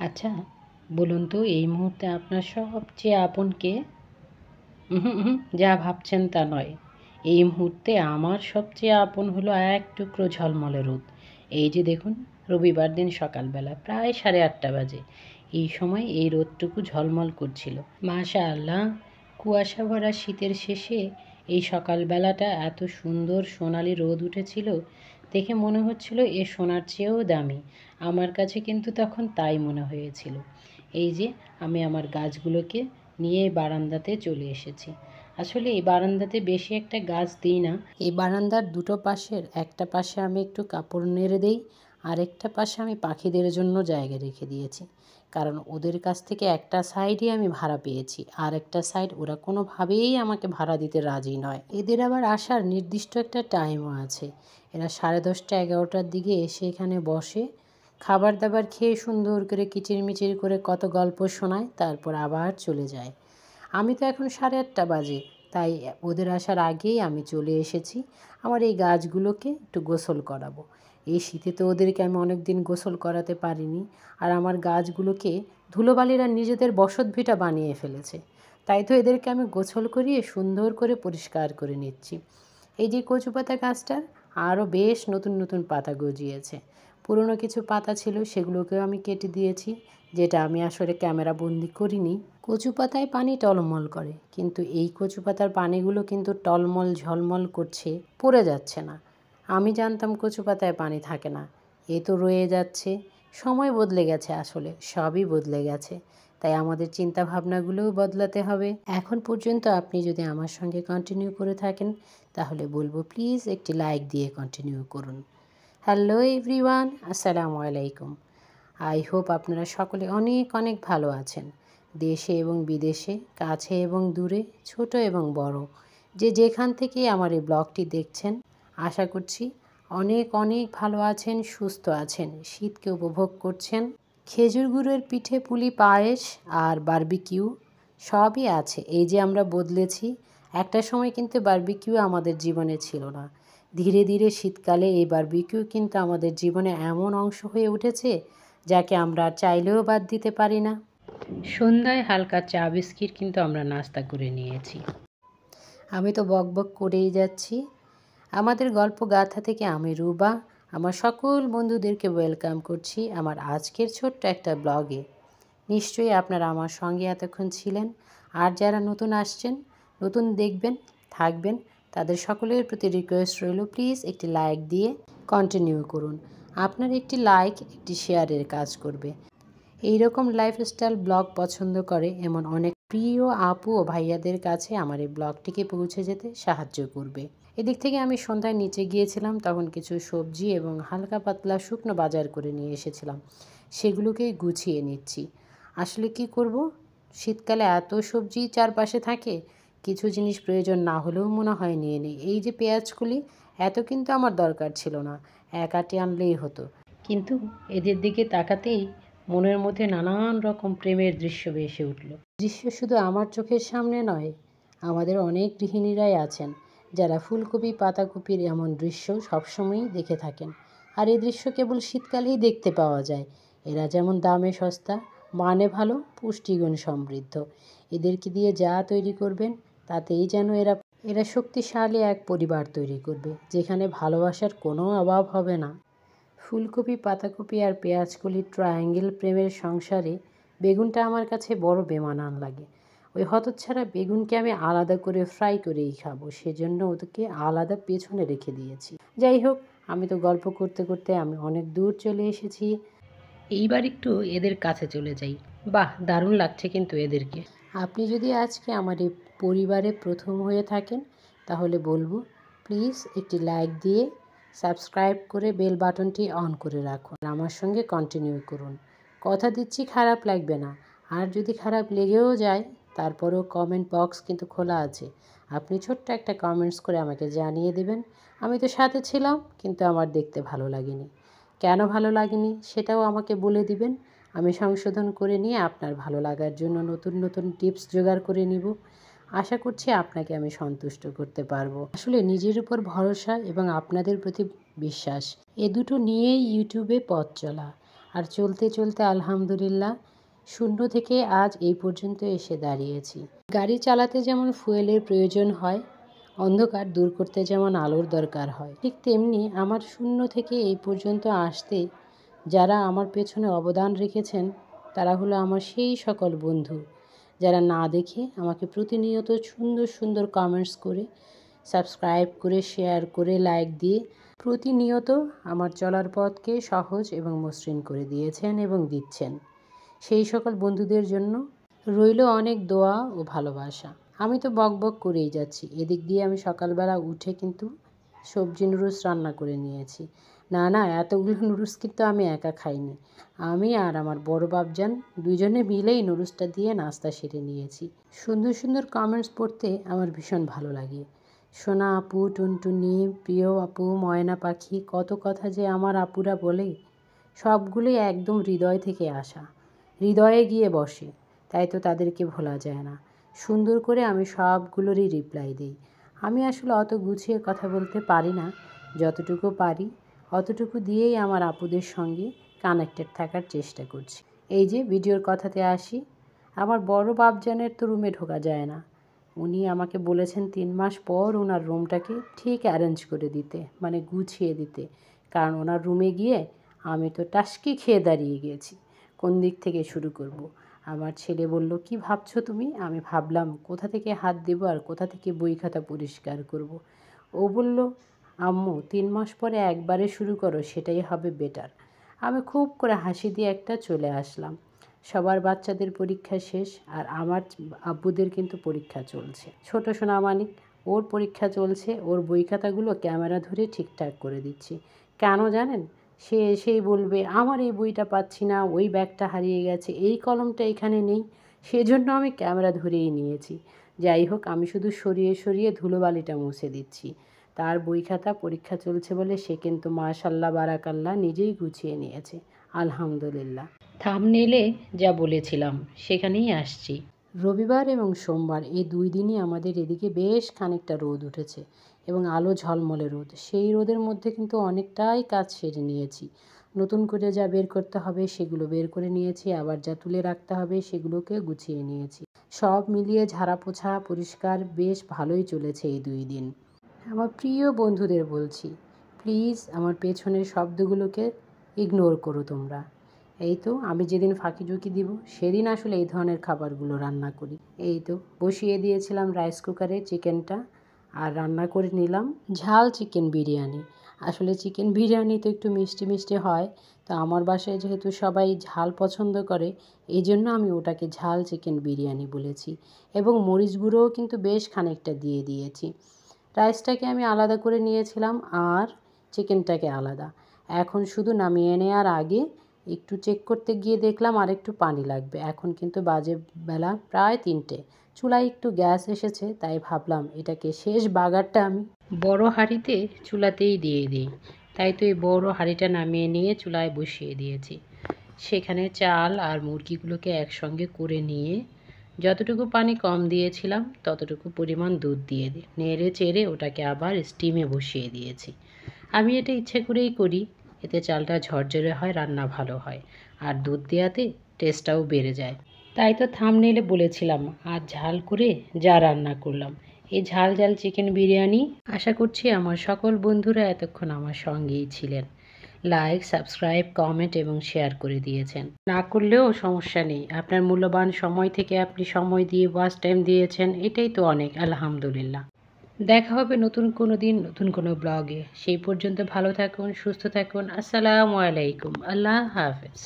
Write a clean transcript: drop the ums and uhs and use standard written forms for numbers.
আচ্ছা, বলুন তো এই মুহূর্তে আপনার সবচেয়ে আপন কে? যা ভাবছেন তা নয়। এই মুহূর্তে আমার সবচেয়ে আপন হলো এক টুকরো ঝলমলে রোদ। এই যে দেখুন, রবিবার দিন সকালবেলা প্রায় 8:30 বাজে। এই সময় এই রোদটুকু ঝলমল করছিল। মাশাআল্লাহ! কুয়াশা ভরা শীতের শেষে এই সকালবেলাটা এত সুন্দর সোনালি রোদ উঠেছিল, দেখে মনে হচ্ছিল এ সোনার চেয়েও দামি। আমার কাছে কিন্তু তখন তাই মনে হয়েছিল। এই যে আমি আমার গাছগুলোকে নিয়ে বারান্দাতে চলে এসেছি। আসলে এই বারান্দাতে বেশি একটা গাছ দিই না। এই বারান্দার দুটো পাশের একটা পাশে আমি একটু কাপড় নেড়ে দেই, আরেকটা পাশে আমি পাখিদের জন্য জায়গা রেখে দিয়েছি। কারণ ওদের কাছ থেকে একটা সাইডই আমি ভাড়া পেয়েছি, আর একটা সাইড ওরা কোনোভাবেই আমাকে ভাড়া দিতে রাজি নয়। এদের আবার আসার নির্দিষ্ট একটা টাইমও আছে। এরা 10:30 11টার দিকে এসে এখানে বসে, খাবার দাবার খেয়ে সুন্দর করে কিচিরমিচির করে কত গল্প শোনায়, তারপর আবার চলে যায়। আমি তো এখন 8:30 বাজে, তাই ওদের আসার আগেই আমি চলে এসেছি আমার এই গাছগুলোকে একটু গোসল করাবো। এই শীতে তো ওদেরকে আমি অনেক দিন গোসল করাতে পারিনি, আর আমার গাছগুলোকে ধুলোবালিরা নিজেদের বসতভিটা বানিয়ে ফেলেছে। তাই তো এদেরকে আমি গোসল করিয়ে সুন্দর করে পরিষ্কার করে নিচ্ছি। এই যে কচু পাতা গাছটার আরও বেশ নতুন নতুন পাতা গজিয়েছে। পুরনো কিছু পাতা ছিল, সেগুলোকেও আমি কেটে দিয়েছি, যেটা আমি আসলে ক্যামেরা বন্দি করিনি। কচু পাতায় পানি টলমল করে, কিন্তু এই কচু পাতার পানিগুলো কিন্তু টলমল ঝলমল করছে, পড়ে যাচ্ছে না। আমি জানতাম কচু পাতায় পানি থাকে না, এ তো রয়ে যাচ্ছে। সময় বদলে গেছে, আসলে সবই বদলে গেছে। তাই আমাদের চিন্তা ভাবনাগুলোও বদলাতে হবে। এখন পর্যন্ত আপনি যদি আমার সঙ্গে কন্টিনিউ করে থাকেন, তাহলে বলবো প্লিজ একটি লাইক দিয়ে কন্টিনিউ করুন। হ্যালো এভরিওয়ান, আসসালামু আলাইকুম। আই হোপ আপনারা সকলে অনেক অনেক ভালো আছেন। দেশে এবং বিদেশে, কাছে এবং দূরে, ছোট এবং বড়, যে যেখান থেকে আমার এই ব্লগটি দেখছেন, আশা করছি অনেক অনেক ভালো আছেন, সুস্থ আছেন, শীতকে উপভোগ করছেন। খেজুর গুড়ের পিঠে পুলি পায়েস আর বারবিকিউ সবই আছে। এই যে আমরা বদলেছি, একটা সময় কিন্তু বারবিকিউ আমাদের জীবনে ছিল না। ধীরে ধীরে শীতকালে এই বারবিকিউ কিন্তু আমাদের জীবনে এমন অংশ হয়ে উঠেছে, যাকে আমরা চাইলেও বাদ দিতে পারি না। সন্ধ্যায় হালকা চা বিস্কিট কিন্তু আমরা নাস্তা করে নিয়েছি। আমি তো বকবক করেই যাচ্ছি। আমাদের গল্প গাথা থেকে আমি রুবা আমার সকল বন্ধুদেরকে ওয়েলকাম করছি আমার আজকের ছোট্ট একটা ব্লগে। নিশ্চয়ই আপনারা আমার সঙ্গে এতক্ষণ ছিলেন, আর যারা নতুন আসছেন, নতুন দেখবেন, থাকবেন, তাদের সকলের প্রতি রিকোয়েস্ট রইল প্লিজ একটি লাইক দিয়ে কন্টিনিউ করুন। আপনার একটি লাইক একটি শেয়ারের কাজ করবে। এই রকম লাইফস্টাইল ব্লগ পছন্দ করে এমন অনেক প্রিয় আপু ও ভাইয়াদের কাছে আমার এই ব্লগটিকে পৌঁছে যেতে সাহায্য করবে। এদিক থেকে আমি সন্ধ্যায় নিচে গিয়েছিলাম, তখন কিছু সবজি এবং হালকা পাতলা শুকনো বাজার করে নিয়ে এসেছিলাম, সেগুলোকেই গুছিয়ে নিচ্ছি। আসলে কি করব, শীতকালে এত সবজি চারপাশে থাকে, কিছু জিনিস প্রয়োজন না হলেও মনে হয় নিয়ে নিই। এই যে পেঁয়াজকলি, এত কিন্তু আমার দরকার ছিল না, এক আটি আনলেই হতো। কিন্তু এদের দিকে তাকাতেই মনের মধ্যে নানান রকম প্রেমের দৃশ্য ভেসে উঠল। দৃশ্য শুধু আমার চোখের সামনে নয়, আমাদের অনেক গৃহিণীরাই আছেন যারা ফুলকপি পাতাকপির এমন দৃশ্য সবসময়ই দেখে থাকেন। আর এই দৃশ্য কেবল শীতকালেই দেখতে পাওয়া যায়। এরা যেমন দামে সস্তা, মানে ভালো, পুষ্টিগুণ সমৃদ্ধ। এদেরকে দিয়ে যা তৈরি করবেন, তাতেই যেন এরা শক্তিশালী এক পরিবার তৈরি করবে, যেখানে ভালোবাসার কোনো অভাব হবে না। ফুলকপি পাতাকপি আর পেঁয়াজকলির ট্রায়াঙ্গেল প্রেমের সংসারে বেগুনটা আমার কাছে বড় বেমানান লাগে। ওই হতচ্ছাড়া বেগুনকে আমি আলাদা করে ফ্রাই করেই খাবো, সেজন্য ওদেরকে আলাদা পেছনে রেখে দিয়েছি। যাই হোক, আমি তো গল্প করতে করতে আমি অনেক দূর চলে এসেছি। এইবার একটু এদের কাছে চলে যাই। বাহ, দারুণ লাগছে কিন্তু এদেরকে। আপনি যদি আজকে আমার এই পরিবারে প্রথম হয়ে থাকেন, তাহলে বলবো প্লিজ একটি লাইক দিয়ে সাবস্ক্রাইব করে বেল বাটনটি অন করে রাখুন, আমার সঙ্গে কন্টিনিউ করুন। কথা দিচ্ছি খারাপ লাগবে না, আর যদি খারাপ লেগেও যায়, তারপরেও কমেন্ট বক্স কিন্তু খোলা আছে। আপনি ছোট্ট একটা কমেন্টস করে আমাকে জানিয়ে দেবেন, আমি তো সাথে ছিলাম কিন্তু আমার দেখতে ভালো লাগেনি। কেন ভালো লাগেনি সেটাও আমাকে বলে দিবেন, আমি সংশোধন করে নিয়ে আপনার ভালো লাগার জন্য নতুন নতুন টিপস জোগাড় করে নিব। আশা করছি আপনাকে আমি সন্তুষ্ট করতে পারবো। আসলে নিজের উপর ভরসা এবং আপনাদের প্রতি বিশ্বাস, এ দুটো নিয়েই ইউটিউবে পথ চলা। আর চলতে চলতে আলহামদুলিল্লাহ 0 থেকে আজ এই পর্যন্ত এসে দাঁড়িয়েছি। গাড়ি চালাতে যেমন ফুয়েলের প্রয়োজন হয়, অন্ধকার দূর করতে যেমন আলোর দরকার হয়, ঠিক তেমনি আমার 0 থেকে এই পর্যন্ত আসতে যারা আমার পেছনে অবদান রেখেছেন তারা হলো আমার সেই সকল বন্ধু যারা না দেখে আমাকে প্রতিনিয়ত সুন্দর সুন্দর কমেন্টস করে, সাবস্ক্রাইব করে, শেয়ার করে, লাইক দিয়ে প্রতিনিয়ত আমার চলার পথকে সহজ এবং মসৃণ করে দিয়েছেন এবং দিচ্ছেন। সেই সকল বন্ধুদের জন্য রইল অনেক দোয়া ও ভালোবাসা। আমি তো বকবক করেই যাচ্ছি। এদিক দিয়ে আমি সকালবেলা উঠে কিন্তু সবজি নুডলস রান্না করে নিয়েছি। না এতগুলো নুডলস কিন্তু আমি একা খাইনি। আমি আর আমার বড় বাপজান দুজনে মিলেই নুডলসটা দিয়ে নাস্তা সেরে নিয়েছি। সুন্দর সুন্দর কমেন্টস পড়তে আমার ভীষণ ভালো লাগে। সোনা আপু, টুনটুনি, প্রিয় আপু, ময়না পাখি, কত কথা যে আমার আপুরা বলে, সবগুলোই একদম হৃদয় থেকে আসা, হৃদয়ে গিয়ে বসে। তাই তো তাদেরকে ভোলা যায় না। সুন্দর করে আমি সবগুলোরই রিপ্লাই দিই। আমি আসলে অত গুছিয়ে কথা বলতে পারি না, যতটুকু পারি অতটুকু দিয়েই আমার আপুদের সঙ্গে কানেক্টেড থাকার চেষ্টা করছি। এই যে ভিডিওর কথাতে আসি, আমার বড় বাপজানের তো রুমে ঢোকা যায় না। উনি আমাকে বলেছেন 3 মাস পর ওনার রুমটাকে ঠিক অ্যারেঞ্জ করে দিতে, মানে গুছিয়ে দিতে। কারণ ওনার রুমে গিয়ে আমি তো টাসকি খেয়ে দাঁড়িয়ে গিয়েছি, কোন দিক থেকে শুরু করব। আমার ছেলে বলল, কি ভাবছো তুমি? আমি ভাবলাম কোথা থেকে হাত দেব আর কোথা থেকে বই খাতা পরিষ্কার করব। ও বলল, আম্মু 3 মাস পরে একবারে শুরু করো, সেটাই হবে বেটার। আমি খুব করে হাসি দিয়ে একটা চলে আসলাম। সবার বাচ্চাদের পরীক্ষা শেষ আর আমার আব্বুদের কিন্তু পরীক্ষা চলছে। ছোট সোনামানিক, ওর পরীক্ষা চলছে, ওর বই খাতাগুলো ক্যামেরা ধরে ঠিকঠাক করে দিচ্ছি। কেন জানেন? সে এসেই বলবে, আমার এই বইটা পাচ্ছি না, ওই ব্যাগটা হারিয়ে গেছে, এই কলমটা এখানে নেই। সেজন্য আমি ক্যামেরা ধরেই নিয়েছি। যাই হোক, আমি শুধু সরিয়ে সরিয়ে ধুলোবালিটা মুছে দিচ্ছি। তার বই খাতা পরীক্ষা চলছে বলে সে কিন্তু মাশাল্লাহ বারাকাল্লাহ নিজেই গুছিয়ে নিয়েছে, আলহামদুলিল্লাহ। থাম্বনেইলে যা বলেছিলাম সেখানেই আসছি। রবিবার এবং সোমবার এই 2 দিনই আমাদের এদিকে বেশ খানিকটা রোদ উঠেছে এবং আলো ঝলমলে রোদ। সেই রোদের মধ্যে কিন্তু অনেকটাই কাজ সেরে নিয়েছি। নতুন করে যা বের করতে হবে সেগুলো বের করে নিয়েছি, আবার যা তুলে রাখতে হবে সেগুলোকে গুছিয়ে নিয়েছি। সব মিলিয়ে ঝাড়া পোছা পরিষ্কার বেশ ভালোই চলেছে এই 2 দিন। আমার প্রিয় বন্ধুদের বলছি, প্লিজ আমার পেছনের শব্দগুলোকে ইগনোর করো তোমরা। এই তো আমি যেদিন ফাঁকি ঝুঁকি দিব সেদিন আসলে এই ধরনের খাবারগুলো রান্না করি। এই তো বসিয়ে দিয়েছিলাম রাইস কুকারে চিকেনটা আর রান্না করে নিলাম ঝাল চিকেন বিরিয়ানি। আসলে চিকেন বিরিয়ানি তো একটু মিষ্টি মিষ্টি হয়, তো আমার বাসায় যেহেতু সবাই ঝাল পছন্দ করে এই জন্য আমি ওটাকে ঝাল চিকেন বিরিয়ানি বলেছি। এবং মরিচ গুঁড়োও কিন্তু বেশ খানিকটা দিয়ে দিয়েছি। রাইসটাকে আমি আলাদা করে নিয়েছিলাম আর চিকেনটাকে আলাদা। এখন শুধু নামিয়ে নেওয়ার আগে একটু চেক করতে গিয়ে দেখলাম আর একটু পানি লাগবে। এখন কিন্তু বাজে বেলা প্রায় 3টে। চুলায় একটু গ্যাস এসেছে, তাই ভাবলাম এটাকে শেষ বাগারটা আমি বড় হাঁড়িতে চুলাতেই দিয়ে দিই। তাই তো এই বড় হাঁড়িটা নামিয়ে নিয়ে চুলায় বসিয়ে দিয়েছি। সেখানে চাল আর মুরগিগুলোকে একসঙ্গে করে নিয়ে যতটুকু পানি কম দিয়েছিলাম ততটুকু পরিমাণ দুধ দিয়ে দিই, নেড়ে চেড়ে ওটাকে আবার স্টিমে বসিয়ে দিয়েছি। আমি এটা ইচ্ছে করেই করি, এতে চালটা ঝরঝরে হয়, রান্না ভালো হয়, আর দুধ দেওয়াতে টেস্টটাও বেড়ে যায়। তাই তো থাম্বনেইলে বলেছিলাম আজ ঝাল করে যা রান্না করলাম, এই ঝাল ঝাল চিকেন বিরিয়ানি। আশা করছি আমার সকল বন্ধুরা এতক্ষণ আমার সঙ্গেই ছিলেন। লাইক, সাবস্ক্রাইব, কমেন্ট এবং শেয়ার করে দিয়েছেন। না করলেও সমস্যা নেই, আপনার মূল্যবান সময় থেকে আপনি সময় দিয়ে ওয়াচ টাইম দিয়েছেন, এটাই তো অনেক, আলহামদুলিল্লাহ। দেখা হবে নতুন কোনো দিন নতুন কোনো ব্লগে। সেই পর্যন্ত ভালো থাকুন, সুস্থ থাকুন। আসসালামু আলাইকুম, আল্লাহ হাফেজ।